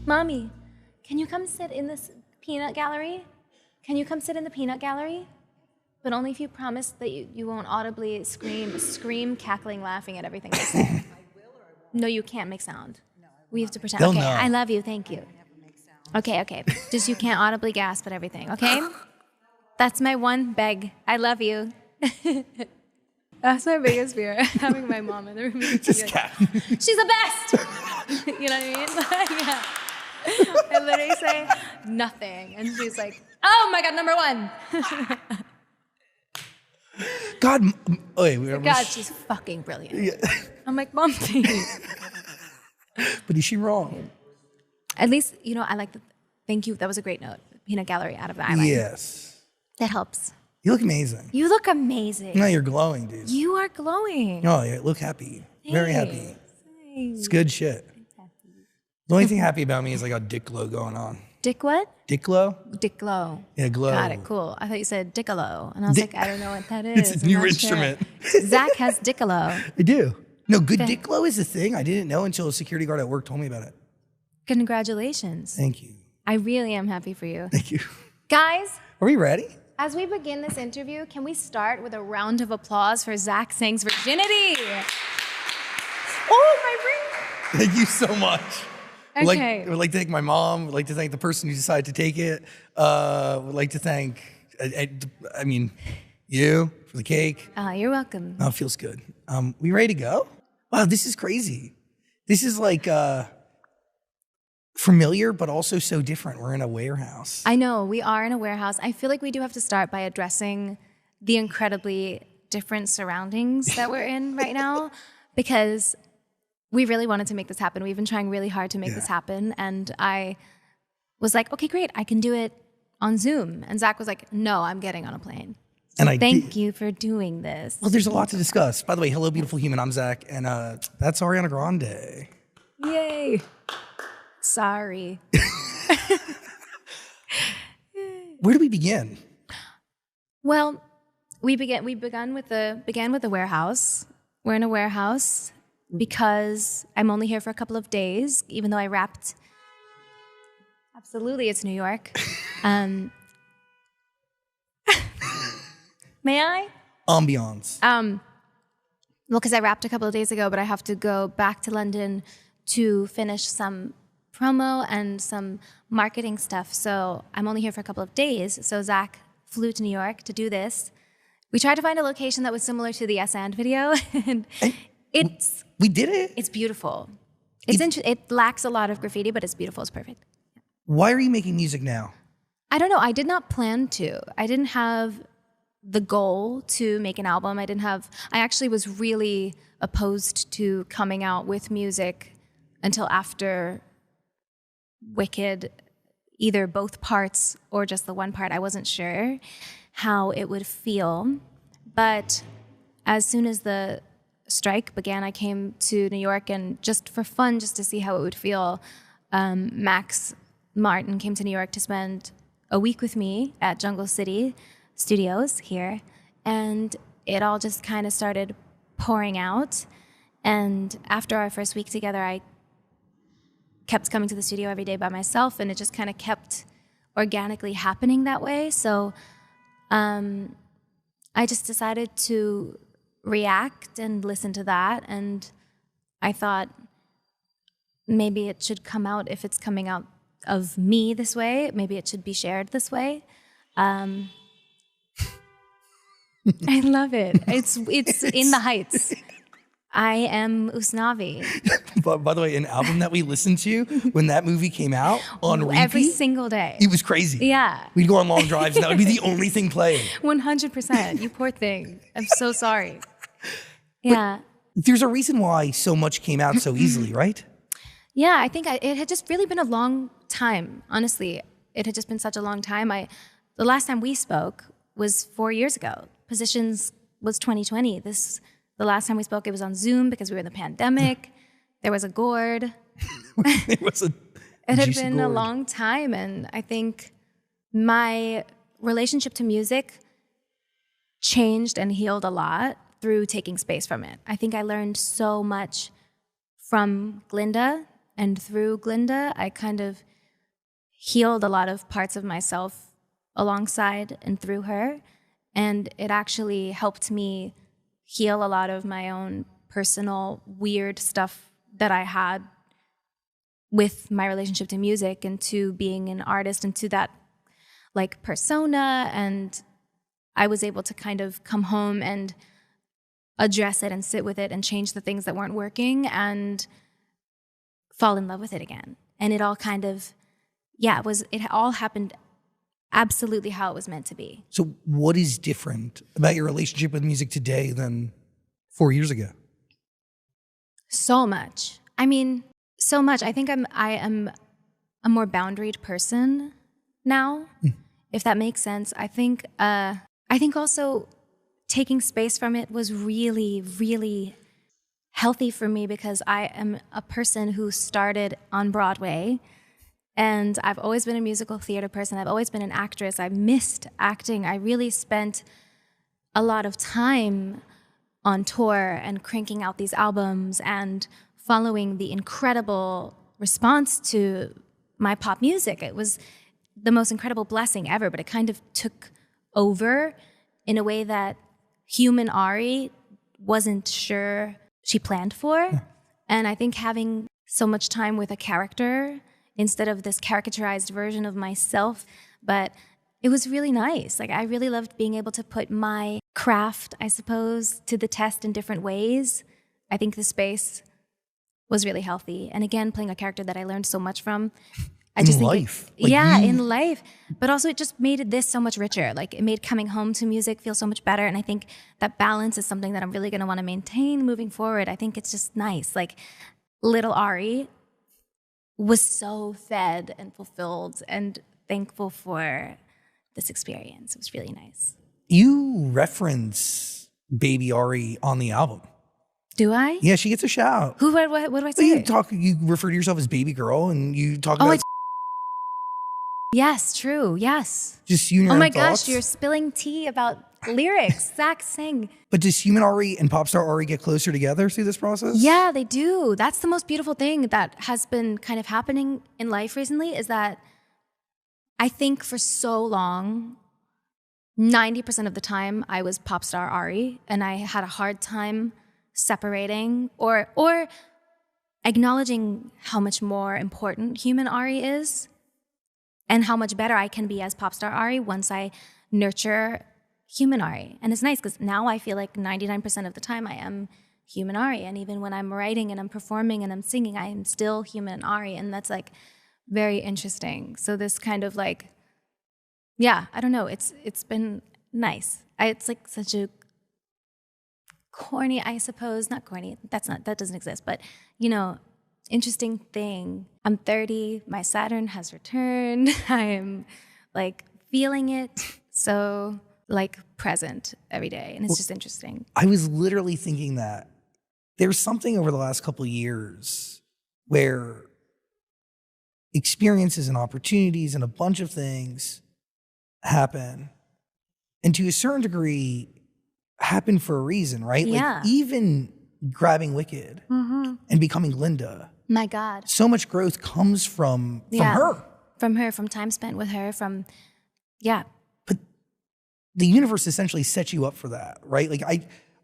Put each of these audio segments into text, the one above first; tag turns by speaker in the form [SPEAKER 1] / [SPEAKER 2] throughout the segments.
[SPEAKER 1] Mommy, can you come sit in this peanut gallery? Can you come sit in the peanut gallery? But only if you promise that you won't audibly scream, cackling, laughing at everything I say. I will or I won't? No, you can't make sound. No, we have to pretend.
[SPEAKER 2] They'll
[SPEAKER 1] okay,
[SPEAKER 2] know.
[SPEAKER 1] I love you, thank you. Okay. Just you can't audibly gasp at everything, okay? That's my one beg. I love you. That's my biggest fear, having my mom in the room.
[SPEAKER 2] Just
[SPEAKER 1] she's the best! You know what I mean? Yeah. I literally say nothing. And she's like, oh my God, number one.
[SPEAKER 2] God,
[SPEAKER 1] God, she's fucking brilliant.
[SPEAKER 2] Yeah.
[SPEAKER 1] I'm like, Mom, please.
[SPEAKER 2] But is she wrong?
[SPEAKER 1] At least, I like the, thank you. That was a great note. Peanut gallery out of the eyeliner.
[SPEAKER 2] Yes.
[SPEAKER 1] That helps.
[SPEAKER 2] You look amazing.
[SPEAKER 1] You look amazing.
[SPEAKER 2] No, you're glowing, dude.
[SPEAKER 1] You are glowing.
[SPEAKER 2] Oh, you look happy.
[SPEAKER 1] Thanks.
[SPEAKER 2] Very happy.
[SPEAKER 1] Thanks.
[SPEAKER 2] It's good shit. The only thing happy about me is I got dick glow going on.
[SPEAKER 1] Dick what?
[SPEAKER 2] Dick glow?
[SPEAKER 1] Dick glow.
[SPEAKER 2] Yeah, glow.
[SPEAKER 1] Got it, cool. I thought you said dickalo. And I was like, I don't know what that is.
[SPEAKER 2] It's a new instrument.
[SPEAKER 1] Sure. Zach has dickalo.
[SPEAKER 2] I do. No, good dick glow is a thing. I didn't know until a security guard at work told me about it.
[SPEAKER 1] Congratulations.
[SPEAKER 2] Thank you.
[SPEAKER 1] I really am happy for you.
[SPEAKER 2] Thank you.
[SPEAKER 1] Guys.
[SPEAKER 2] Are we ready?
[SPEAKER 1] As we begin this interview, can we start with a round of applause for Zach Sang's virginity? Oh, my ring.
[SPEAKER 2] Thank you so much.
[SPEAKER 1] Okay.
[SPEAKER 2] I would like to thank my mom. Would like to thank the person who decided to take it. Would like to thank, you for the cake.
[SPEAKER 1] You're welcome.
[SPEAKER 2] Oh, it feels good. We ready to go? Wow, this is crazy. This is like familiar, but also so different. We're in a warehouse.
[SPEAKER 1] I know, we are in a warehouse. I feel like we do have to start by addressing the incredibly different surroundings that we're in right now, because we really wanted to make this happen. We've been trying really hard to make this happen. And I was like, okay, great. I can do it on Zoom. And Zach was like, no, I'm getting on a plane. So
[SPEAKER 2] and
[SPEAKER 1] thank you for doing this.
[SPEAKER 2] Well, there's a lot to discuss. By the way, hello, beautiful human. I'm Zach. And that's Ariana Grande.
[SPEAKER 1] Yay. Sorry.
[SPEAKER 2] Where do we begin?
[SPEAKER 1] Well, we began with the warehouse. We're in a warehouse because I'm only here for a couple of days, even though I wrapped. Absolutely, it's New York. May I?
[SPEAKER 2] Ambiance.
[SPEAKER 1] Well, because I wrapped a couple of days ago, but I have to go back to London to finish some promo and some marketing stuff. So I'm only here for a couple of days. So Zach flew to New York to do this. We tried to find a location that was similar to the Yes and video, and
[SPEAKER 2] we did it.
[SPEAKER 1] It's beautiful. It lacks a lot of graffiti, but it's beautiful. It's perfect.
[SPEAKER 2] Why are you making music now?
[SPEAKER 1] I don't know. I did not plan to. I didn't have the goal to make an album. I actually was really opposed to coming out with music until after Wicked, either both parts or just the one part. I wasn't sure how it would feel. But as soon as the strike began, I came to New York, and just for fun, just to see how it would feel, Max Martin came to New York to spend a week with me at Jungle City Studios here, and it all just kind of started pouring out. And after our first week together, I kept coming to the studio every day by myself, and it just kind of kept organically happening that way. So I just decided to react and listen to that, and I thought maybe it should come out. If it's coming out of me this way, maybe it should be shared this way. I love it. It's in the heights. I am Usnavi.
[SPEAKER 2] By the way, an album that we listened to when that movie came out on repeat.
[SPEAKER 1] Every single day.
[SPEAKER 2] It was crazy.
[SPEAKER 1] Yeah.
[SPEAKER 2] We'd go on long drives and that would be the only thing playing.
[SPEAKER 1] 100%. You poor thing. I'm so sorry. Yeah.
[SPEAKER 2] But there's a reason why so much came out so easily, right?
[SPEAKER 1] Yeah, I think it had just really been a long time. Honestly, it had just been such a long time. The last time we spoke was 4 years ago. Positions was 2020. The last time we spoke, it was on Zoom because we were in the pandemic. There was a gourd. It had been a long time, and I think my relationship to music changed and healed a lot through taking space from it. I think I learned so much from Glinda and through Glinda, I kind of healed a lot of parts of myself alongside and through her. And it actually helped me heal a lot of my own personal weird stuff that I had with my relationship to music and to being an artist and to that like persona. And I was able to kind of come home and address it and sit with it and change the things that weren't working and fall in love with it again. And it all kind of, it all happened absolutely how it was meant to be.
[SPEAKER 2] So what is different about your relationship with music today than 4 years ago?
[SPEAKER 1] So much. I mean, so much. I think I am a more boundaried person now, if that makes sense. I think also taking space from it was really, really healthy for me because I am a person who started on Broadway. And I've always been a musical theater person. I've always been an actress. I missed acting. I really spent a lot of time on tour and cranking out these albums and following the incredible response to my pop music. It was the most incredible blessing ever, but it kind of took over in a way that human Ari wasn't sure she planned for. Yeah. And I think having so much time with a character instead of this caricaturized version of myself. But it was really nice. Like, I really loved being able to put my craft, I suppose, to the test in different ways. I think the space was really healthy. And again, playing a character that I learned so much from. I just think
[SPEAKER 2] life.
[SPEAKER 1] In life. But also it just made this so much richer. Like, it made coming home to music feel so much better. And I think that balance is something that I'm really going to want to maintain moving forward. I think it's just nice. Like, little Ari was so fed and fulfilled and thankful for this experience. It was really nice.
[SPEAKER 2] You reference baby Ari on the album.
[SPEAKER 1] Do I?
[SPEAKER 2] Yeah, she gets a shout.
[SPEAKER 1] Who? What do I say?
[SPEAKER 2] You refer to yourself as baby girl, and you talk about.
[SPEAKER 1] Yes, true. Yes.
[SPEAKER 2] Just you and your
[SPEAKER 1] own
[SPEAKER 2] thoughts?
[SPEAKER 1] Gosh, you're spilling tea about lyrics. Zach, sing.
[SPEAKER 2] But does human Ari and pop star Ari get closer together through this process?
[SPEAKER 1] Yeah, they do. That's the most beautiful thing that has been kind of happening in life recently is that I think for so long, 90% of the time I was pop star Ari, and I had a hard time separating or acknowledging how much more important human Ari is and how much better I can be as pop star Ari once I nurture human Ari. And it's nice because now I feel like 99% of the time I am human Ari. And even when I'm writing and I'm performing and I'm singing, I am still human Ari. And that's like very interesting. So this kind of like, I don't know. It's been nice. It's like such a corny, I suppose, not corny. That doesn't exist. But, interesting thing. I'm 30. My Saturn has returned. I'm like feeling it. So like present every day. And it's just interesting.
[SPEAKER 2] I was literally thinking that there's something over the last couple of years where experiences and opportunities and a bunch of things happen. And to a certain degree, happen for a reason, right?
[SPEAKER 1] Yeah.
[SPEAKER 2] Like even grabbing Wicked and becoming Glinda.
[SPEAKER 1] My God.
[SPEAKER 2] So much growth comes from her.
[SPEAKER 1] From her, from time spent with her,
[SPEAKER 2] But the universe essentially sets you up for that, right? Like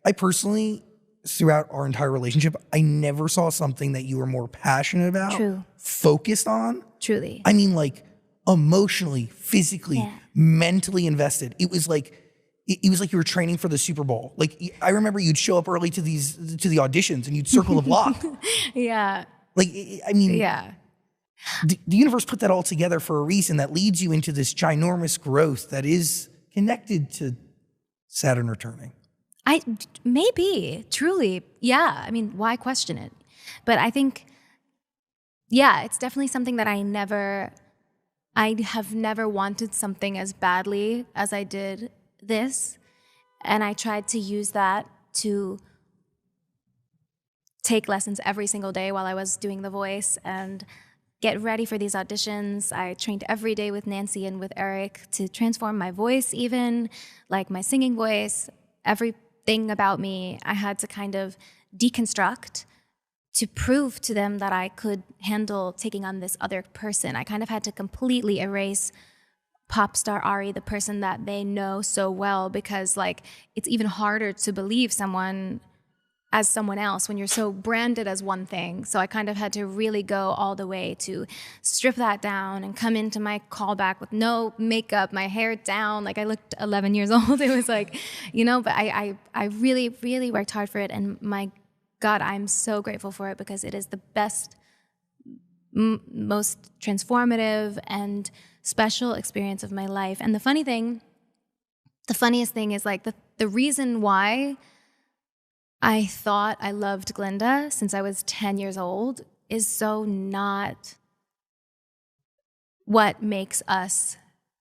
[SPEAKER 2] I personally, throughout our entire relationship, I never saw something that you were more passionate about,
[SPEAKER 1] True.
[SPEAKER 2] Focused on.
[SPEAKER 1] Truly.
[SPEAKER 2] I mean, like emotionally, physically, mentally invested. It was like you were training for the Super Bowl. Like I remember you'd show up early to the auditions and you'd circle the block.
[SPEAKER 1] Yeah.
[SPEAKER 2] Like, I mean, the universe put that all together for a reason that leads you into this ginormous growth that is connected to Saturn returning.
[SPEAKER 1] Maybe, truly. Yeah. I mean, why question it? But I think, it's definitely something that I have never wanted something as badly as I did this. And I tried to use that to take lessons every single day while I was doing The Voice and get ready for these auditions. I trained every day with Nancy and with Eric to transform my voice, even like my singing voice, everything about me. I had to kind of deconstruct to prove to them that I could handle taking on this other person. I kind of had to completely erase pop star Ari, the person that they know so well, because like it's even harder to believe someone as someone else when you're so branded as one thing. So I kind of had to really go all the way to strip that down and come into my callback with no makeup, my hair down, like I looked 11 years old. It was like, but I really, really worked hard for it. And my God, I'm so grateful for it because it is the best, most transformative and special experience of my life. And the funniest thing is like the reason why I thought I loved Glinda since I was 10 years old is so not what makes us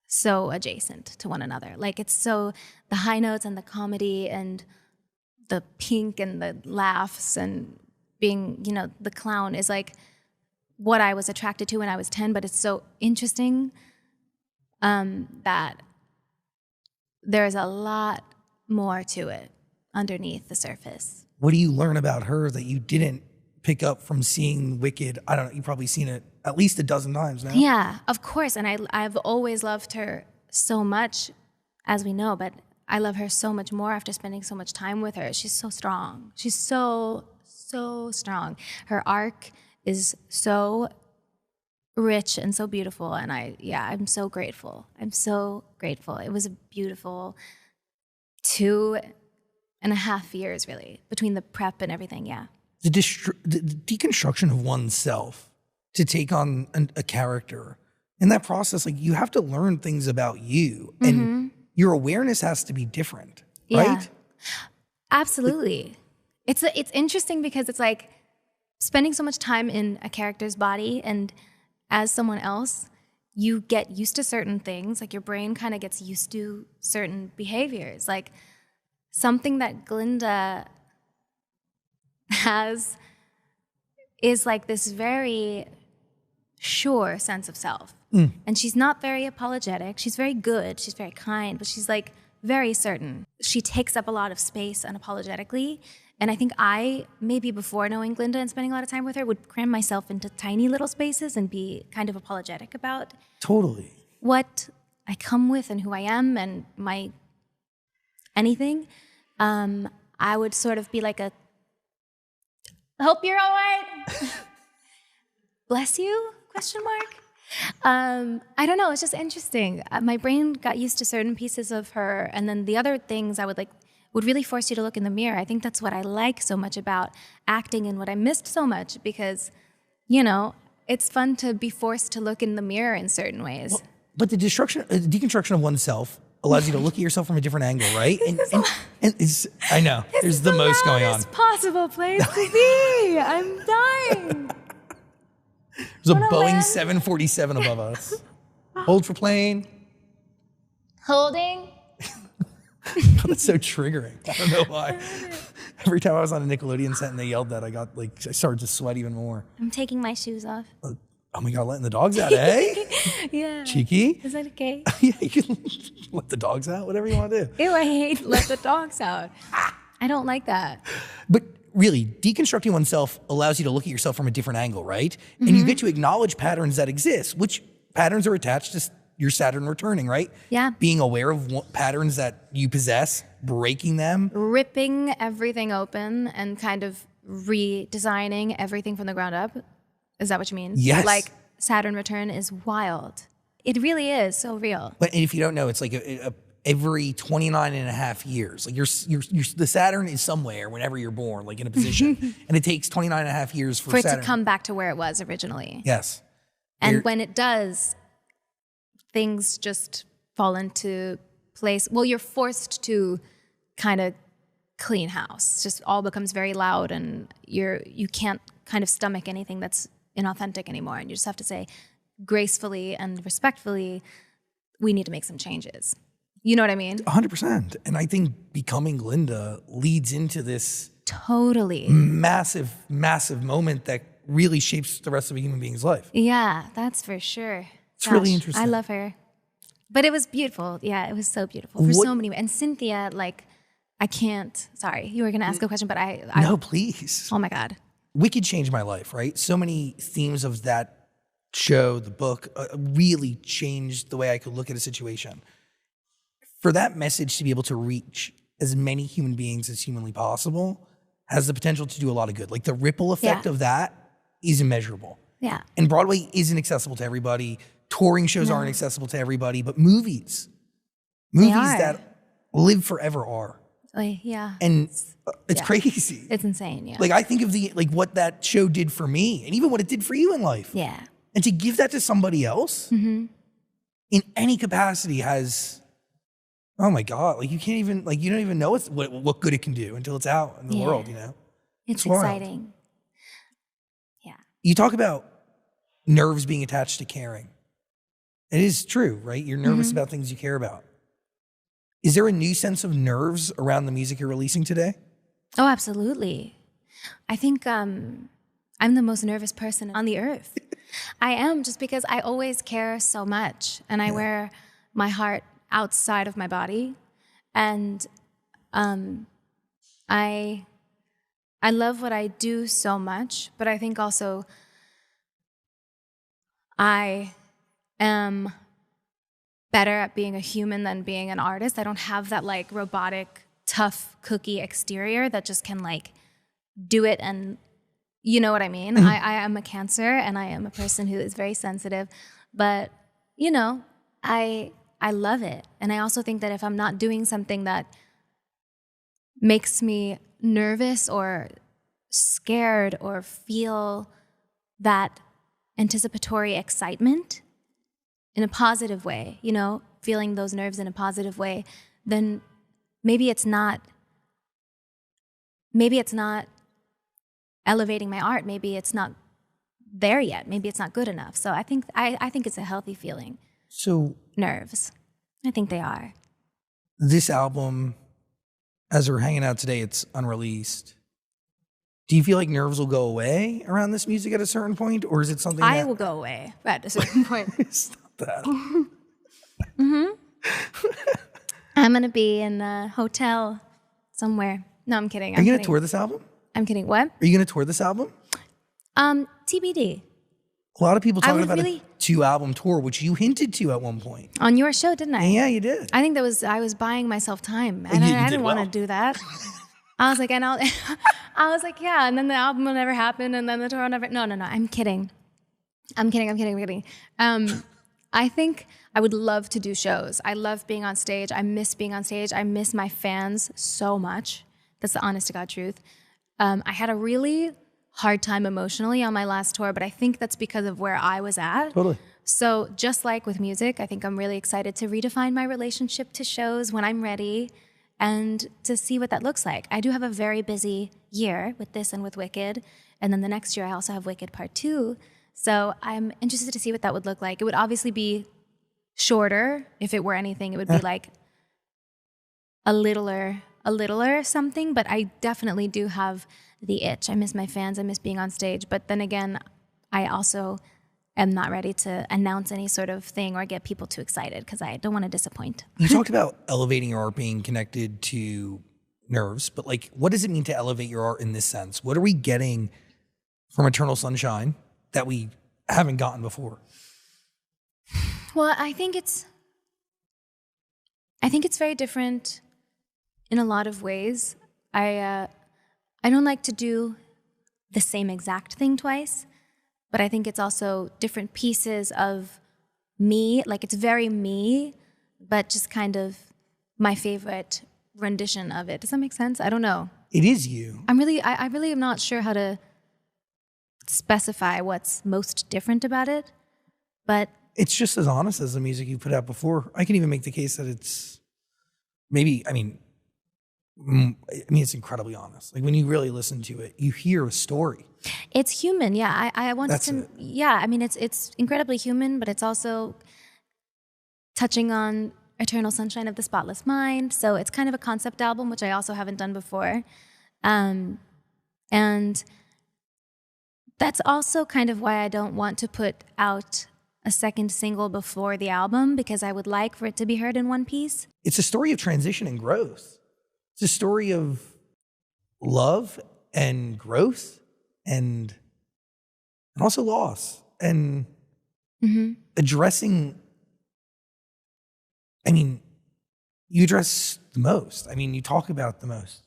[SPEAKER 1] so adjacent to one another. Like it's so the high notes and the comedy and the pink and the laughs and being, the clown is like what I was attracted to when I was 10, but it's so interesting that there's a lot more to it underneath the surface.
[SPEAKER 2] What do you learn about her that you didn't pick up from seeing Wicked? I don't know, you've probably seen it at least a dozen times now.
[SPEAKER 1] Yeah, of course. And I've always loved her so much, as we know, but I love her so much more after spending so much time with her. She's so strong. She's so, so strong. Her arc is so rich and so beautiful. And I'm so grateful. I'm so grateful. It was a beautiful 2.5 years, really, between the prep and everything, yeah.
[SPEAKER 2] The deconstruction of oneself to take on a character. In that process, like you have to learn things about you, and your awareness has to be different, right?
[SPEAKER 1] Yeah, absolutely. It's interesting because it's like spending so much time in a character's body, and as someone else, you get used to certain things. Like your brain kind of gets used to certain behaviors. Like something that Glinda has is like this very sure sense of self. And she's not very apologetic. She's very good. She's very kind, but she's like very certain. She takes up a lot of space unapologetically. And I think I, maybe before knowing Glinda and spending a lot of time with her, would cram myself into tiny little spaces and be kind of apologetic about what I come with and who I am and my anything. I would sort of be like hope you're all right. Bless you? ? I don't know. It's just interesting. My brain got used to certain pieces of her, and then the other things I would really force you to look in the mirror. I think that's what I like so much about acting and what I missed so much because, it's fun to be forced to look in the mirror in certain ways.
[SPEAKER 2] Well, but the deconstruction of oneself allows you to look at yourself from a different angle, right? And it's, I know, there's the most going on.
[SPEAKER 1] It's the possible place to be. I'm dying.
[SPEAKER 2] There's a Boeing 747 above us. Hold for plane.
[SPEAKER 1] Holding.
[SPEAKER 2] Oh, that's so triggering. I don't know why. Every time I was on a Nickelodeon set and they yelled that, I started to sweat even more.
[SPEAKER 1] I'm taking my shoes off.
[SPEAKER 2] Oh my God, letting the dogs out, eh?
[SPEAKER 1] Yeah.
[SPEAKER 2] Cheeky?
[SPEAKER 1] Is that okay?
[SPEAKER 2] Yeah, you can let the dogs out, whatever you want to do.
[SPEAKER 1] Ew, I hate let the dogs out. I don't like that.
[SPEAKER 2] But really, deconstructing oneself allows you to look at yourself from a different angle, right? And you get to acknowledge patterns that exist, which patterns are attached to your Saturn returning, right?
[SPEAKER 1] Yeah.
[SPEAKER 2] Being aware of what patterns that you possess, breaking them.
[SPEAKER 1] Ripping everything open and kind of redesigning everything from the ground up. Is that what you mean?
[SPEAKER 2] Yes.
[SPEAKER 1] Like Saturn return is wild. It really is so real.
[SPEAKER 2] But if you don't know, it's like every 29 and a half years. Like the Saturn is somewhere whenever you're born, like in a position. And it takes 29 and a half years for
[SPEAKER 1] it
[SPEAKER 2] Saturn
[SPEAKER 1] to come back to where it was originally.
[SPEAKER 2] Yes.
[SPEAKER 1] And when it does, things just fall into place. Well, you're forced to kind of clean house. It just all becomes very loud and you can't kind of stomach anything that's inauthentic anymore. And you just have to say gracefully and respectfully, we need to make some changes. You know what I mean?
[SPEAKER 2] 100%. And I think becoming Glinda leads into this
[SPEAKER 1] totally
[SPEAKER 2] massive, massive moment that really shapes the rest of a human being's life.
[SPEAKER 1] Yeah, that's for sure.
[SPEAKER 2] It's really interesting.
[SPEAKER 1] I love her. But it was beautiful. Yeah, it was so beautiful for so many ways. And Cynthia, like, I can't, sorry, you were going to ask a question, but I...
[SPEAKER 2] No, please.
[SPEAKER 1] Oh my God.
[SPEAKER 2] Wicked changed my life, right? So many themes of that show, the book, really changed the way I could look at a situation. For that message to be able to reach as many human beings as humanly possible has the potential to do a lot of good. Like the ripple effect of that is immeasurable.
[SPEAKER 1] Yeah.
[SPEAKER 2] And Broadway isn't accessible to everybody. Touring shows aren't accessible to everybody, but movies that live forever are.
[SPEAKER 1] Yeah.
[SPEAKER 2] And it's crazy.
[SPEAKER 1] It's insane, yeah.
[SPEAKER 2] Like I think of what that show did for me and even what it did for you in life.
[SPEAKER 1] Yeah.
[SPEAKER 2] And to give that to somebody else in any capacity has, oh my God, like you can't even, like you don't even know what good it can do until it's out in the world, you know?
[SPEAKER 1] It's exciting. Yeah.
[SPEAKER 2] You talk about nerves being attached to caring. It is true, right? You're nervous about things you care about. Is there a new sense of nerves around the music you're releasing today?
[SPEAKER 1] Oh, absolutely. I think I'm the most nervous person on the earth. I am, just because I always care so much and I wear my heart outside of my body. And I love what I do so much, but I think also I am better at being a human than being an artist. I don't have that like robotic, tough cookie exterior that just can like do it, and you know what I mean? I am a Cancer and I am a person who is very sensitive, but you know, I love it. And I also think that if I'm not doing something that makes me nervous or scared or feel that anticipatory excitement in a positive way, you know, feeling those nerves in a positive way, then maybe it's not elevating my art. Maybe it's not there yet. Maybe it's not good enough. So I think it's a healthy feeling.
[SPEAKER 2] So
[SPEAKER 1] nerves, I think they are.
[SPEAKER 2] This album, as we're hanging out today, it's unreleased. Do you feel like nerves will go away around this music at a certain point, or is it something
[SPEAKER 1] I will go away at a certain point?
[SPEAKER 2] Stop that.
[SPEAKER 1] I'm going to be in a hotel somewhere. No, I'm kidding.
[SPEAKER 2] Are you going to tour this album?
[SPEAKER 1] I'm kidding. What?
[SPEAKER 2] Are you going to tour this album?
[SPEAKER 1] TBD.
[SPEAKER 2] A lot of people talking about a 2-album tour, which you hinted to at one point.
[SPEAKER 1] On your show, didn't I?
[SPEAKER 2] Yeah, you did.
[SPEAKER 1] I think I was buying myself time. And I didn't want to do that. I was like, yeah, and then the album will never happen, and then the tour will never. No, I'm kidding. I'm kidding. I think I would love to do shows. I love being on stage. I miss being on stage. I miss my fans so much. That's the honest to God truth. I had a really hard time emotionally on my last tour, but I think that's because of where I was at.
[SPEAKER 2] Totally.
[SPEAKER 1] So just like with music, I think I'm really excited to redefine my relationship to shows when I'm ready and to see what that looks like. I do have a very busy year with this and with Wicked. And then the next year I also have Wicked Part 2. So I'm interested to see what that would look like. It would obviously be shorter. If it were anything, it would be like a littler something, but I definitely do have the itch. I miss my fans. I miss being on stage. But then again, I also am not ready to announce any sort of thing or get people too excited because I don't want to disappoint.
[SPEAKER 2] You talked about elevating your art being connected to nerves, but like, what does it mean to elevate your art in this sense? What are we getting from EternalSunshine that we haven't gotten before?
[SPEAKER 1] Well, I think it's very different in a lot of ways. I don't like to do the same exact thing twice, but I think it's also different pieces of me. Like it's very me, but just kind of my favorite rendition of it. Does that make sense? I don't know. It
[SPEAKER 2] is you.
[SPEAKER 1] I really am not sure how to specify what's most different about it, but
[SPEAKER 2] it's just as honest as the music you put out before. I can even make the case that it's it's incredibly honest. Like when you really listen to it, you hear a story.
[SPEAKER 1] It's human, yeah. I wanted
[SPEAKER 2] That's
[SPEAKER 1] to,
[SPEAKER 2] it.
[SPEAKER 1] Yeah. I mean, it's incredibly human, but it's also touching on EternalSunshine of the Spotless Mind. So it's kind of a concept album, which I also haven't done before, and that's also kind of why I don't want to put out a second single before the album, because I would like for it to be heard in one piece.
[SPEAKER 2] It's a story of transition and growth. It's a story of love and growth and also loss and addressing. I mean, you address the most. I mean, you talk about the most.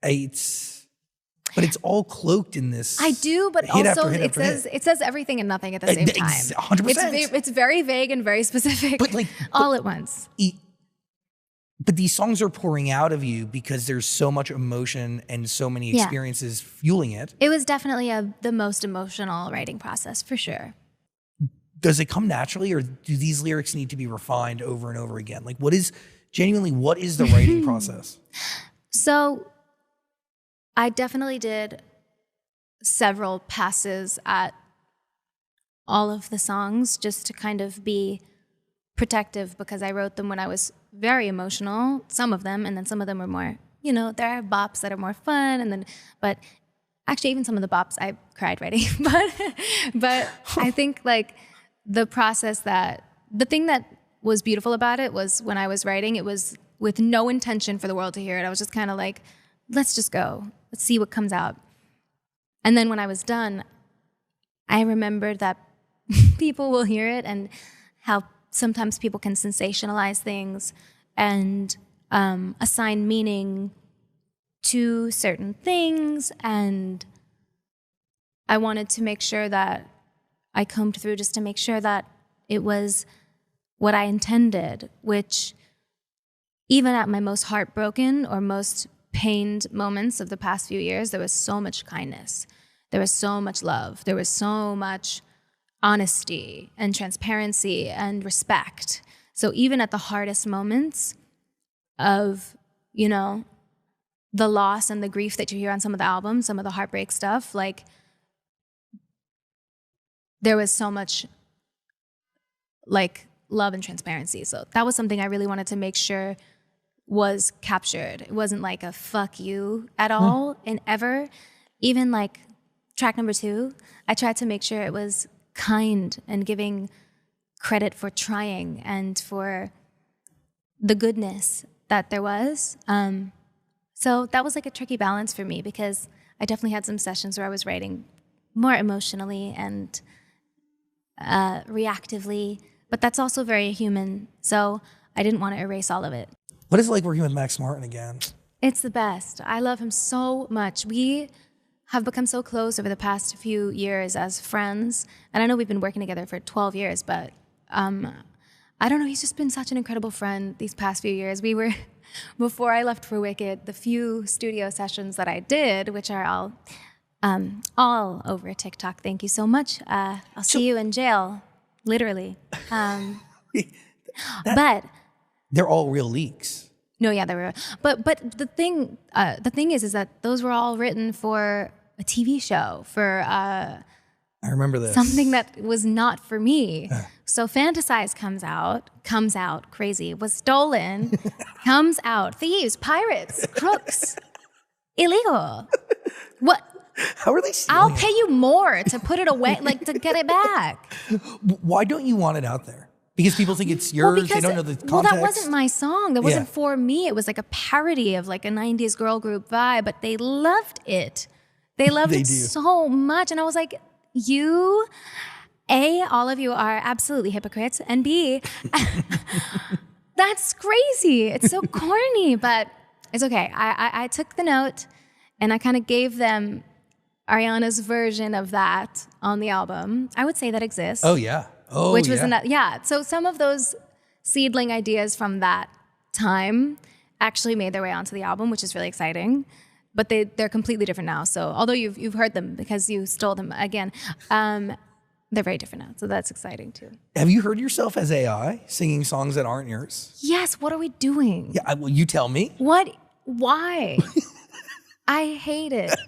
[SPEAKER 2] But it's all cloaked in this.
[SPEAKER 1] I do, but also it says everything and nothing at the same time.
[SPEAKER 2] 100%.
[SPEAKER 1] It's very vague and very specific, but all at once.
[SPEAKER 2] But these songs are pouring out of you because there's so much emotion and so many experiences fueling it.
[SPEAKER 1] It was definitely the most emotional writing process, for sure.
[SPEAKER 2] Does it come naturally, or do these lyrics need to be refined over and over again? Like, what is the writing process?
[SPEAKER 1] So I definitely did several passes at all of the songs just to kind of be protective, because I wrote them when I was very emotional, some of them, and then some of them were more, there are bops that are more fun, but actually even some of the bops I cried writing. but I think like the thing that was beautiful about it was when I was writing, it was with no intention for the world to hear it. I was just kind of like, let's just go. Let's see what comes out. And then when I was done, I remembered that people will hear it and how sometimes people can sensationalize things and assign meaning to certain things. And I wanted to make sure that I combed through just to make sure that it was what I intended, which even at my most heartbroken or most pained moments of the past few years, there was so much kindness. There was so much love. There was so much honesty and transparency and respect. So even at the hardest moments of, the loss and the grief that you hear on some of the albums, some of the heartbreak stuff, like there was so much like love and transparency. So that was something I really wanted to make sure was captured. It wasn't like a fuck you at all and ever. Even like track number 2, I tried to make sure it was kind and giving credit for trying and for the goodness that there was. So that was like a tricky balance for me, because I definitely had some sessions where I was writing more emotionally and reactively, but that's also very human. So I didn't want to erase all of it.
[SPEAKER 2] What is it like working with Max Martin again?
[SPEAKER 1] It's the best. I love him so much. We have become so close over the past few years as friends. And I know we've been working together for 12 years, but I don't know. He's just been such an incredible friend these past few years. We were, before I left for Wicked, the few studio sessions that I did, which are all over TikTok. Thank you so much. I'll see you in jail, literally. But
[SPEAKER 2] they're all real leaks.
[SPEAKER 1] No, yeah, they were. But the thing is that those were all written for a TV show, for
[SPEAKER 2] I remember this.
[SPEAKER 1] Something that was not for me. So Fantasize comes out, crazy, was stolen, comes out, thieves, pirates, crooks, illegal. What?
[SPEAKER 2] How are they stealing
[SPEAKER 1] I'll pay you more to put it away, like to get it back.
[SPEAKER 2] Why don't you want it out there? Because people think it's yours. They don't know the context.
[SPEAKER 1] Well, that wasn't my song. That wasn't for me. It was like a parody of like a 90s girl group vibe, but they loved it. They loved it so much. And I was like, all of you are absolutely hypocrites. And B, that's crazy. It's so corny, but it's okay. I took the note and I kind of gave them Ariana's version of that on the album. I would say that exists.
[SPEAKER 2] Oh, yeah.
[SPEAKER 1] Which was so some of those seedling ideas from that time actually made their way onto the album, which is really exciting. But they're completely different now. So although you've heard them because you stole them again, they're very different now. So that's exciting too.
[SPEAKER 2] Have you heard yourself as AI singing songs that aren't yours?
[SPEAKER 1] Yes. What are we doing?
[SPEAKER 2] Yeah. Well, you tell me.
[SPEAKER 1] What? Why? I hate it.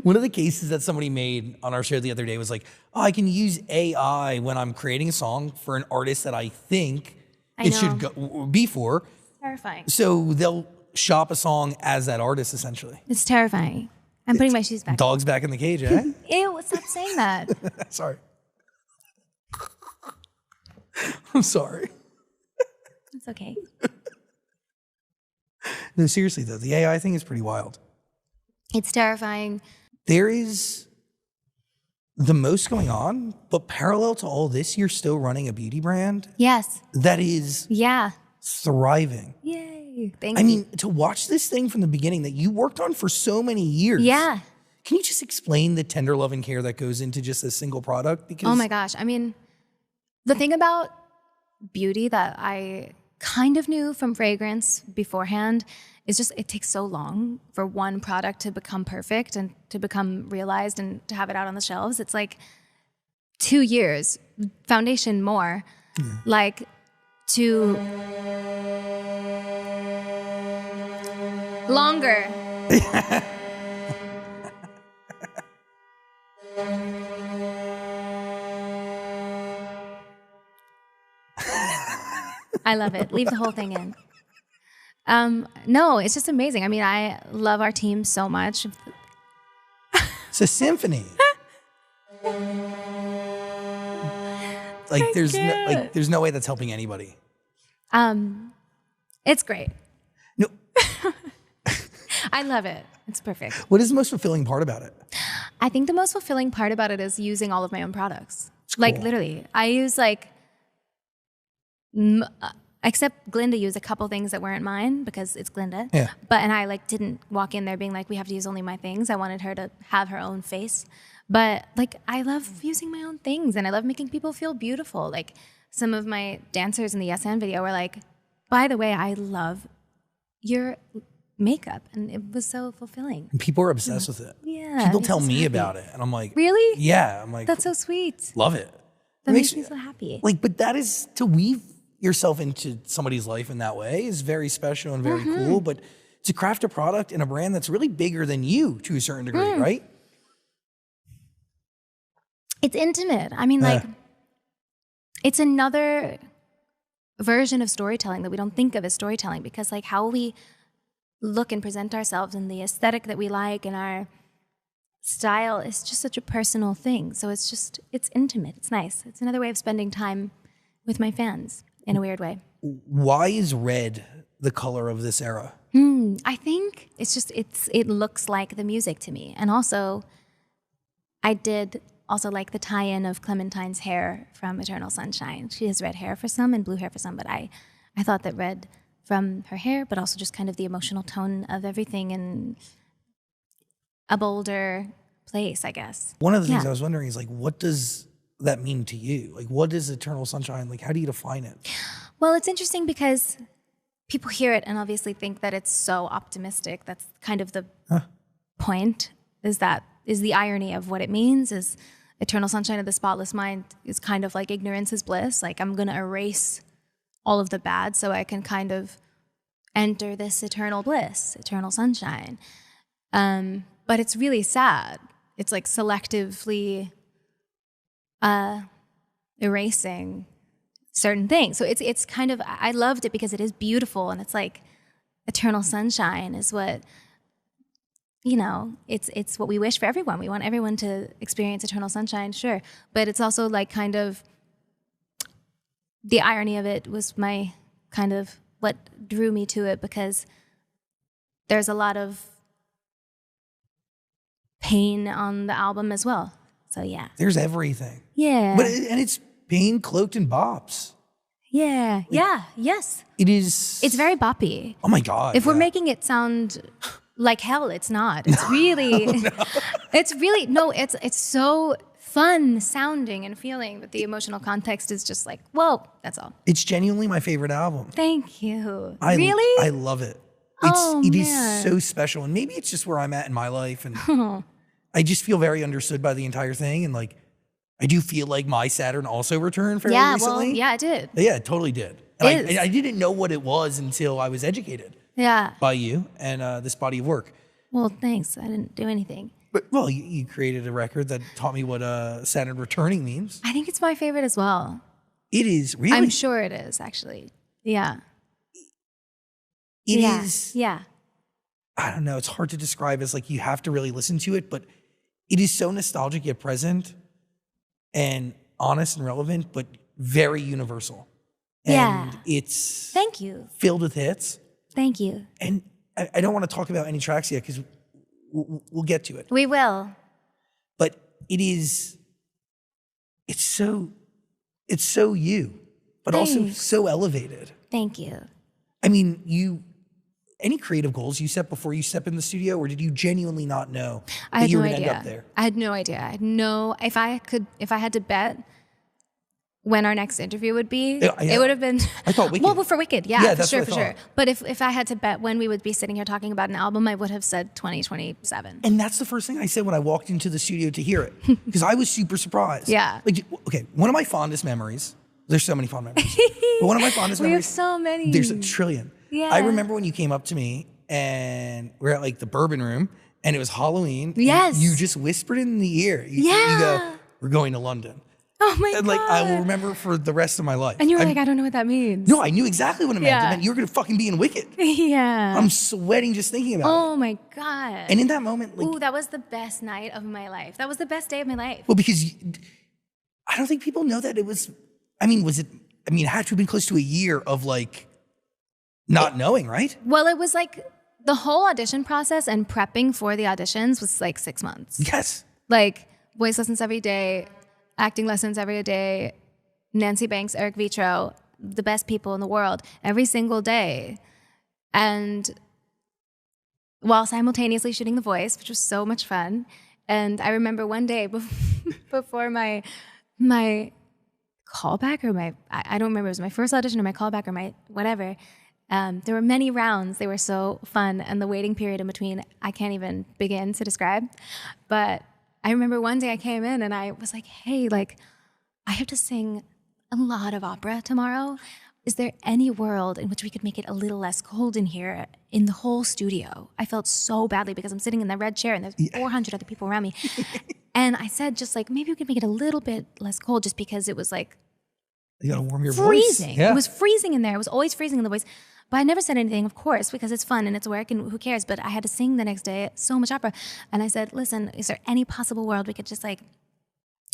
[SPEAKER 2] One of the cases that somebody made on our show the other day was like, I can use AI when I'm creating a song for an artist that I think should be for.
[SPEAKER 1] Terrifying.
[SPEAKER 2] So they'll shop a song as that artist, essentially.
[SPEAKER 1] It's terrifying. I'm putting my shoes back.
[SPEAKER 2] Dog's back in the cage, eh?
[SPEAKER 1] Ew, stop saying that.
[SPEAKER 2] Sorry. I'm sorry.
[SPEAKER 1] It's okay.
[SPEAKER 2] No, seriously, though, the AI thing is pretty wild.
[SPEAKER 1] It's terrifying.
[SPEAKER 2] there is the most going on, but parallel to all this, you're still running a beauty brand.
[SPEAKER 1] Yes.
[SPEAKER 2] That is thriving.
[SPEAKER 1] Yay. Thank you.
[SPEAKER 2] I mean, to watch this thing from the beginning that you worked on for so many years.
[SPEAKER 1] Yeah.
[SPEAKER 2] Can you just explain the tender love and care that goes into just a single product? Because
[SPEAKER 1] oh my gosh. I mean, the thing about beauty that I kind of knew from fragrance beforehand is just it takes so long for one product to become perfect and to become realized and to have it out on the shelves. It's like 2 years, foundation more, like to longer. I love it. Leave the whole thing in. No, it's just amazing. I mean, I love our team so much.
[SPEAKER 2] It's a symphony. There's no way that's helping anybody.
[SPEAKER 1] It's great.
[SPEAKER 2] No.
[SPEAKER 1] I love it. It's perfect.
[SPEAKER 2] What is the most fulfilling part about it?
[SPEAKER 1] I think the most fulfilling part about it is using all of my own products.
[SPEAKER 2] Cool.
[SPEAKER 1] Like literally, I use except Glinda used a couple things that weren't mine because it's Glinda.
[SPEAKER 2] Yeah.
[SPEAKER 1] And I didn't walk in there being like, we have to use only my things. I wanted her to have her own face. But I love using my own things and I love making people feel beautiful. Like some of my dancers in the EternalSunshine video were like, by the way, I love your makeup. And it was so fulfilling.
[SPEAKER 2] And people are obsessed with it.
[SPEAKER 1] Yeah.
[SPEAKER 2] People tell me about it and I'm like,
[SPEAKER 1] really?
[SPEAKER 2] Yeah. I'm like,
[SPEAKER 1] that's so sweet.
[SPEAKER 2] Love it.
[SPEAKER 1] That makes me so happy.
[SPEAKER 2] But that is to weave yourself into somebody's life in that way is very special and very cool. But to craft a product in a brand that's really bigger than you to a certain degree, right?
[SPEAKER 1] It's intimate. I mean, it's another version of storytelling that we don't think of as storytelling because how we look and present ourselves and the aesthetic that we like and our style is just such a personal thing. So it's intimate. It's nice. It's another way of spending time with my fans in a weird way.
[SPEAKER 2] Why is red the color of this era?
[SPEAKER 1] I think it looks like the music to me. And also, I did also like the tie-in of Clementine's hair from EternalSunshine. She has red hair for some and blue hair for some, but I thought that red from her hair, but also just kind of the emotional tone of everything in a bolder place, I guess.
[SPEAKER 2] One of the things I was wondering is what does that mean to you? What is EternalSunshine? How do you define it?
[SPEAKER 1] Well, it's interesting because people hear it and obviously think that it's so optimistic. That's kind of the point, is the irony of what it means is EternalSunshine of the Spotless Mind is kind of like ignorance is bliss. I'm going to erase all of the bad so I can kind of enter this eternal bliss, eternal sunshine. But it's really sad. It's selectively erasing certain things. So it's kind of, I loved it because it is beautiful and it's eternal sunshine is what, it's what we wish for everyone. We want everyone to experience eternal sunshine, sure. But it's also kind of, the irony of it was my kind of what drew me to it because there's a lot of pain on the album as well. So yeah.
[SPEAKER 2] There's everything.
[SPEAKER 1] Yeah.
[SPEAKER 2] And it's pain cloaked in bops.
[SPEAKER 1] Yeah. Yes.
[SPEAKER 2] It is.
[SPEAKER 1] It's very boppy.
[SPEAKER 2] Oh my God.
[SPEAKER 1] If we're making it sound like hell, it's not. It's really, it's so fun sounding and feeling, but the emotional context is just whoa, that's all.
[SPEAKER 2] It's genuinely my favorite album.
[SPEAKER 1] Thank you.
[SPEAKER 2] Really? I love it. It is
[SPEAKER 1] man.
[SPEAKER 2] so special. And maybe it's just where I'm at in my life. And I just feel very understood by the entire thing. And I do feel like my Saturn also returned fairly recently.
[SPEAKER 1] Well, yeah, it did.
[SPEAKER 2] Yeah, it totally did. And I didn't know what it was until I was educated by you and this body of work.
[SPEAKER 1] Well, thanks. I didn't do anything.
[SPEAKER 2] But you created a record that taught me what Saturn returning means.
[SPEAKER 1] I think it's my favorite as well.
[SPEAKER 2] It is really.
[SPEAKER 1] I'm sure it is actually. Yeah.
[SPEAKER 2] It is.
[SPEAKER 1] Yeah.
[SPEAKER 2] I don't know. It's hard to describe as you have to really listen to it, but it is so nostalgic yet present and honest and relevant, but very universal. And it's
[SPEAKER 1] Thank you.
[SPEAKER 2] Filled with hits.
[SPEAKER 1] Thank you.
[SPEAKER 2] And I don't want to talk about any tracks yet because we'll get to it.
[SPEAKER 1] We will.
[SPEAKER 2] But it's so you, but also so elevated.
[SPEAKER 1] Thank you.
[SPEAKER 2] I mean, any creative goals you set before you step in the studio, or did you genuinely not know that you were going to end up there?
[SPEAKER 1] I had no idea. I had no, if I had to bet when our next interview would be, it would have been,
[SPEAKER 2] I thought Wicked.
[SPEAKER 1] Well, for Wicked, for sure. But if I had to bet when we would be sitting here talking about an album, I would have said 2027.
[SPEAKER 2] And that's the first thing I said when I walked into the studio to hear it, because I was super surprised.
[SPEAKER 1] Yeah.
[SPEAKER 2] Like, okay, one of my fondest memories, there's so many fond memories, but one of my fondest
[SPEAKER 1] we
[SPEAKER 2] memories.
[SPEAKER 1] have so many.
[SPEAKER 2] There's a trillion.
[SPEAKER 1] Yeah.
[SPEAKER 2] I remember when you came up to me and we're at like the Bourbon Room and it was Halloween.
[SPEAKER 1] Yes.
[SPEAKER 2] You just whispered in the ear. You go, we're going to London.
[SPEAKER 1] Oh my God.
[SPEAKER 2] Like, I will remember for the rest of my life.
[SPEAKER 1] And you were like, I don't know what that means.
[SPEAKER 2] No, I knew exactly what it meant.
[SPEAKER 1] Yeah.
[SPEAKER 2] It meant you were going to fucking be in Wicked.
[SPEAKER 1] Yeah.
[SPEAKER 2] I'm sweating just thinking about it.
[SPEAKER 1] Oh my God.
[SPEAKER 2] And in that moment, like,
[SPEAKER 1] ooh, that was the best night of my life. That was the best day of my life.
[SPEAKER 2] well, because I don't think people know that it was, it had to have been close to a year of like not knowing, right?
[SPEAKER 1] Well, it was like the whole audition process and prepping for the auditions was like 6 months.
[SPEAKER 2] Yes.
[SPEAKER 1] Like voice lessons every day, acting lessons every day, Nancy Banks, Eric Vitro, the best people in the world, every single day. And while simultaneously shooting The Voice, which was so much fun. And I remember one day before my callback or I don't remember, it was my first audition or my callback or my whatever. There were many rounds. They were so fun. And the waiting period in between, I can't even begin to describe. But I remember one day I came in and I was like, hey, like, I have to sing a lot of opera tomorrow. Is there any world in which we could make it a little less cold in here in the whole studio? I felt so badly because I'm sitting in the red chair and there's 400 other people around me. And I said, just like, maybe we could make it a little bit less cold just because it was like
[SPEAKER 2] you gotta warm your
[SPEAKER 1] freezing.
[SPEAKER 2] voice. Yeah.
[SPEAKER 1] It was freezing in there. It was always freezing in the voice. But I never said anything, of course, because it's fun and it's work and who cares? But I had to sing the next day so much opera. And I said, listen, is there any possible world we could just like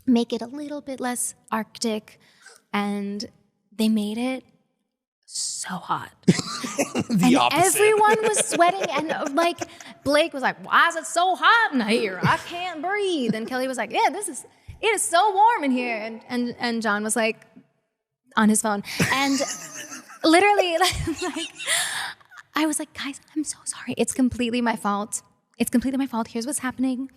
[SPEAKER 1] make it a little bit less Arctic? And they made it so hot.
[SPEAKER 2] The opposite.
[SPEAKER 1] Everyone was sweating and like Blake was like, why is it so hot in here? I can't breathe. And Kelly was like, yeah, it is so warm in here. And John was like on his phone. And literally, like, I was like, guys, I'm so sorry. It's completely my fault. Here's what's happening.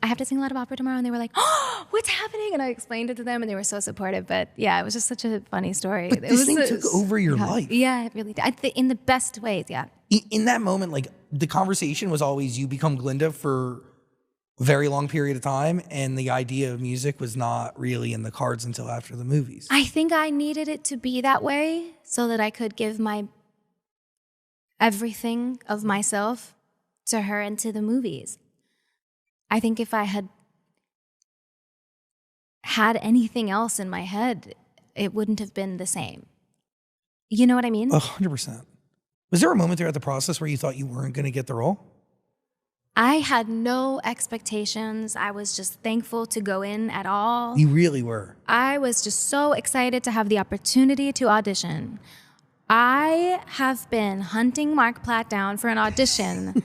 [SPEAKER 1] I have to sing a lot of opera tomorrow. And they were like, oh, what's happening? And I explained it to them and they were so supportive. But yeah, it was just such a funny story.
[SPEAKER 2] But this thing took over your life.
[SPEAKER 1] Yeah, it really did. In the best ways, yeah.
[SPEAKER 2] In that moment, like the conversation was always you become Glinda for a very long period of time. And the idea of music was not really in the cards until after the movies.
[SPEAKER 1] I think I needed it to be that way so that I could give my everything of myself to her and to the movies. I think if I had anything else in my head, it wouldn't have been the same. You know what I mean?
[SPEAKER 2] 100%. Was there a moment throughout the process where you thought you weren't going to get the role?
[SPEAKER 1] I had no expectations. I was just thankful to go in at all.
[SPEAKER 2] You really were.
[SPEAKER 1] I was just so excited to have the opportunity to audition. I have been hunting Mark Platt down for an audition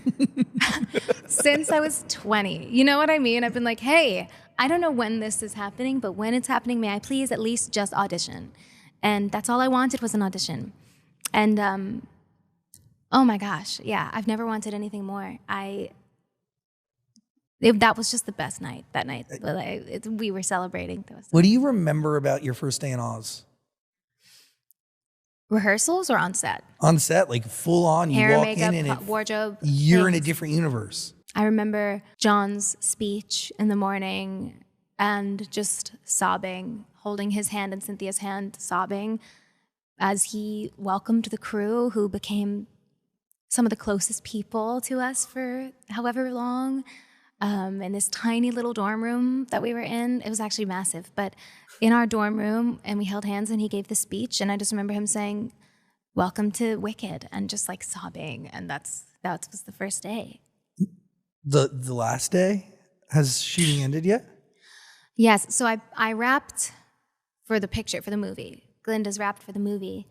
[SPEAKER 1] since I was 20. You know what I mean? I've been like, hey, I don't know when this is happening, but when it's happening, may I please at least just audition? And that's all I wanted was an audition. And oh my gosh, yeah, I've never wanted anything more. That was just the best night, that night. We were celebrating.
[SPEAKER 2] What do you remember about your first day in Oz?
[SPEAKER 1] Rehearsals or on set?
[SPEAKER 2] On set, like full on. You
[SPEAKER 1] hair,
[SPEAKER 2] walk
[SPEAKER 1] makeup,
[SPEAKER 2] in and
[SPEAKER 1] wardrobe.
[SPEAKER 2] You're
[SPEAKER 1] things.
[SPEAKER 2] in a different universe.
[SPEAKER 1] I remember John's speech in the morning and just sobbing, holding his hand and Cynthia's hand, sobbing as he welcomed the crew who became some of the closest people to us for however long. In this tiny little dorm room that we were in. It was actually massive, but in our dorm room, and we held hands and he gave the speech, and I just remember him saying, welcome to Wicked, and just like sobbing, and that was the first day.
[SPEAKER 2] The last day? Has shooting ended yet?
[SPEAKER 1] Yes, so I wrapped for the movie. Glinda's wrapped for the movie,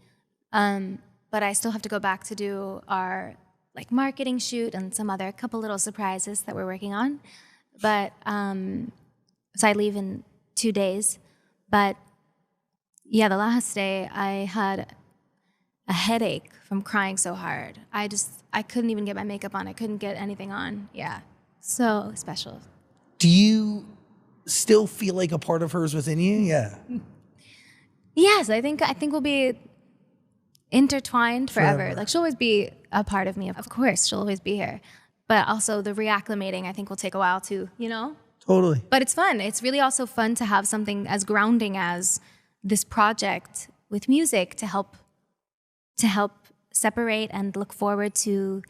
[SPEAKER 1] but I still have to go back to do our like marketing shoot and some other couple little surprises that we're working on. But so I leave in 2 days. But yeah, the last day I had a headache from crying so hard. I couldn't even get my makeup on. I couldn't get anything on. Yeah, so special.
[SPEAKER 2] Do you still feel like a part of her is within you? Yeah.
[SPEAKER 1] Yes, I think we'll be intertwined forever. Like, she'll always be a part of me. Of course, she'll always be here. But also the reacclimating, I think, will take a while too, you know?
[SPEAKER 2] Totally.
[SPEAKER 1] But it's fun. It's really also fun to have something as grounding as this project with music to help separate and look forward to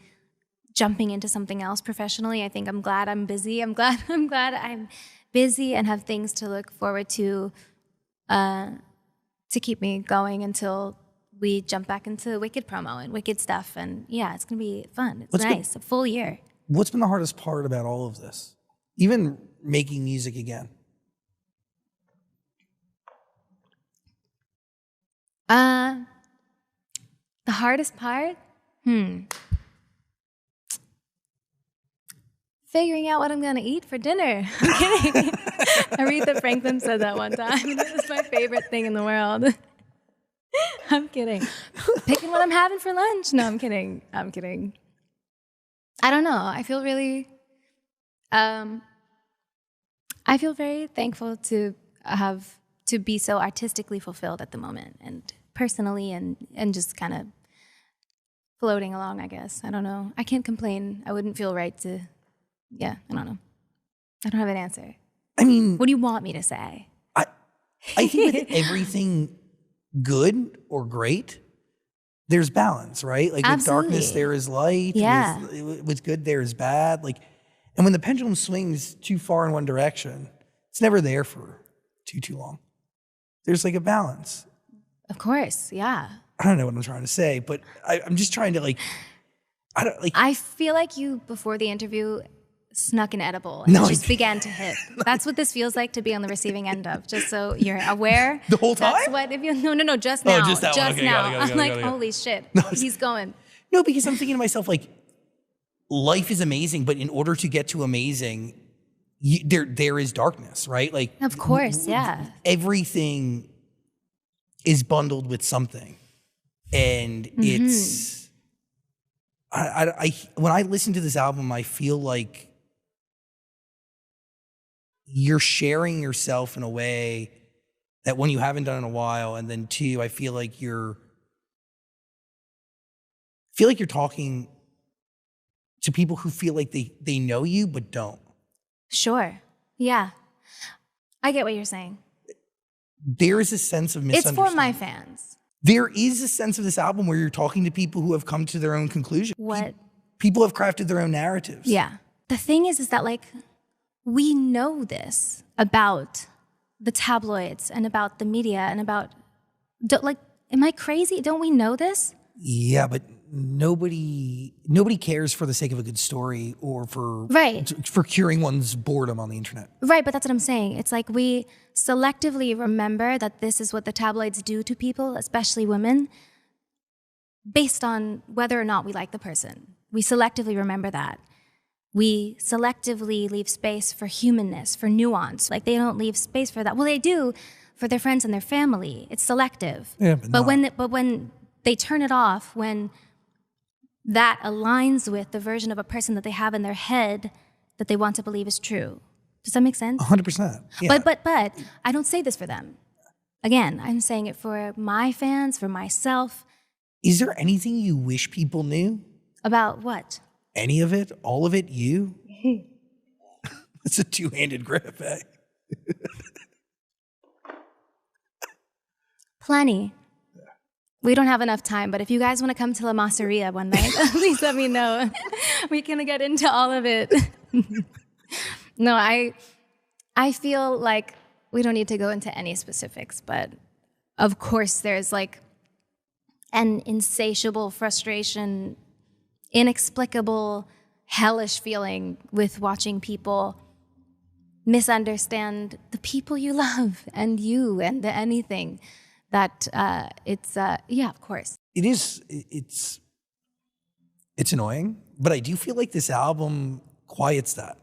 [SPEAKER 1] jumping into something else professionally. I think I'm glad I'm busy. I'm glad I'm busy and have things to look forward to keep me going until we jump back into Wicked promo and Wicked stuff. And yeah, it's going to be fun. It's nice. A full year.
[SPEAKER 2] What's been the hardest part about all of this? Even making music again?
[SPEAKER 1] The hardest part? Figuring out what I'm going to eat for dinner. I'm kidding. Aretha Franklin said that one time. That was my favorite thing in the world. I'm kidding. Picking what I'm having for lunch. No, I'm kidding. I don't know. I feel really... I feel very thankful to be so artistically fulfilled at the moment, and personally, and just kind of floating along, I guess. I don't know. I can't complain. I wouldn't feel right to... Yeah, I don't know. I don't have an answer.
[SPEAKER 2] I mean...
[SPEAKER 1] What do you want me to say?
[SPEAKER 2] I think with everything good or great, there's balance, right? Like with darkness, there is light.
[SPEAKER 1] Yeah.
[SPEAKER 2] With good, there is bad. Like, and when the pendulum swings too far in one direction, it's never there for too long. There's like a balance.
[SPEAKER 1] Of course, yeah.
[SPEAKER 2] I don't know what I'm trying to say, but I'm just trying to I
[SPEAKER 1] feel like you, before the interview, snuck an edible and just began to hit. That's what this feels like to be on the receiving end of. Just so you're aware.
[SPEAKER 2] The whole time?
[SPEAKER 1] That's what. If you no, just now.
[SPEAKER 2] Oh, just that one. Okay,
[SPEAKER 1] now.
[SPEAKER 2] Got it,
[SPEAKER 1] I'm like, holy shit, he's going.
[SPEAKER 2] No, because I'm thinking to myself, like, life is amazing, but in order to get to amazing, there is darkness, right? Like,
[SPEAKER 1] of course, yeah.
[SPEAKER 2] Everything is bundled with something, and it's. I when I listen to this album, I feel like you're sharing yourself in a way that one, you haven't done in a while, and then two, I feel like you're talking to people who feel like they know you but don't. Sure.
[SPEAKER 1] Yeah. I get what you're saying.
[SPEAKER 2] There is a sense of misunderstanding.
[SPEAKER 1] It's for my fans.
[SPEAKER 2] There is a sense of this album where you're talking to people who have come to their own conclusion.
[SPEAKER 1] What?
[SPEAKER 2] People have crafted their own narratives.
[SPEAKER 1] Yeah. The thing is that, like, we know this about the tabloids and about the media and about, like, am I crazy? Don't we know this?
[SPEAKER 2] Yeah, but nobody cares for the sake of a good story or for curing one's boredom on the internet.
[SPEAKER 1] Right, but that's what I'm saying. It's like we selectively remember that this is what the tabloids do to people, especially women, based on whether or not we like the person. We selectively remember that. We selectively leave space for humanness, for nuance. Like, they don't leave space for that. Well, they do for their friends and their family. It's selective.
[SPEAKER 2] Yeah,
[SPEAKER 1] but when they turn it off, when that aligns with the version of a person that they have in their head that they want to believe is true. Does that make sense?
[SPEAKER 2] 100%. Yeah.
[SPEAKER 1] But I don't say this for them. Again, I'm saying it for my fans, for myself.
[SPEAKER 2] Is there anything you wish people knew?
[SPEAKER 1] About what?
[SPEAKER 2] Any of it? All of it? You? It's a two-handed grip, eh?
[SPEAKER 1] Plenty. We don't have enough time, but if you guys want to come to La Masseria one night, please let me know. We can get into all of it. No, I feel like we don't need to go into any specifics, but of course there's like an insatiable frustration, inexplicable, hellish feeling with watching people misunderstand the people you love and you and anything. That yeah, of course.
[SPEAKER 2] It's It's annoying, but I do feel like this album quiets that.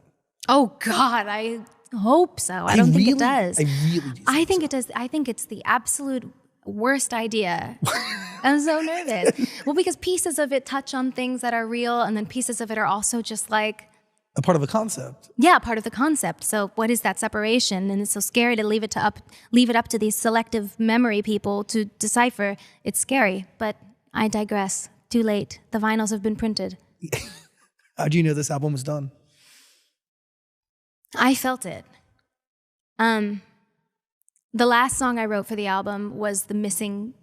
[SPEAKER 1] Oh God, I hope so. I don't think it does.
[SPEAKER 2] I really do.
[SPEAKER 1] I think it does. I think it's the absolute worst idea. I'm so nervous. Well, because pieces of it touch on things that are real, and then pieces of it are also just like
[SPEAKER 2] a part of the concept.
[SPEAKER 1] Yeah, part of the concept. So what is that separation? And it's so scary to leave it up to these selective memory people to decipher. It's scary, but I digress. Too late. The vinyls have been printed.
[SPEAKER 2] How do you know this album was done?
[SPEAKER 1] I felt it. The last song I wrote for the album was the missing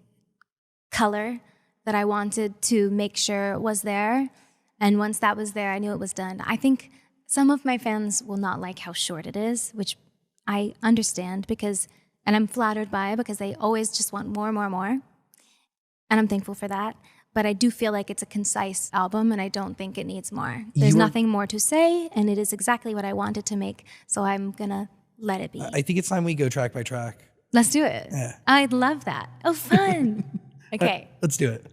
[SPEAKER 1] color that I wanted to make sure was there. And once that was there, I knew it was done. I think some of my fans will not like how short it is, which I understand and I'm flattered by it because they always just want more, more, more. And I'm thankful for that. But I do feel like it's a concise album, and I don't think it needs more. There's nothing more to say, and it is exactly what I wanted to make. So I'm going to let it be.
[SPEAKER 2] I think it's time we go track by track.
[SPEAKER 1] Let's do it.
[SPEAKER 2] Yeah.
[SPEAKER 1] I'd love that. Oh, fun. Okay.
[SPEAKER 2] Let's do it.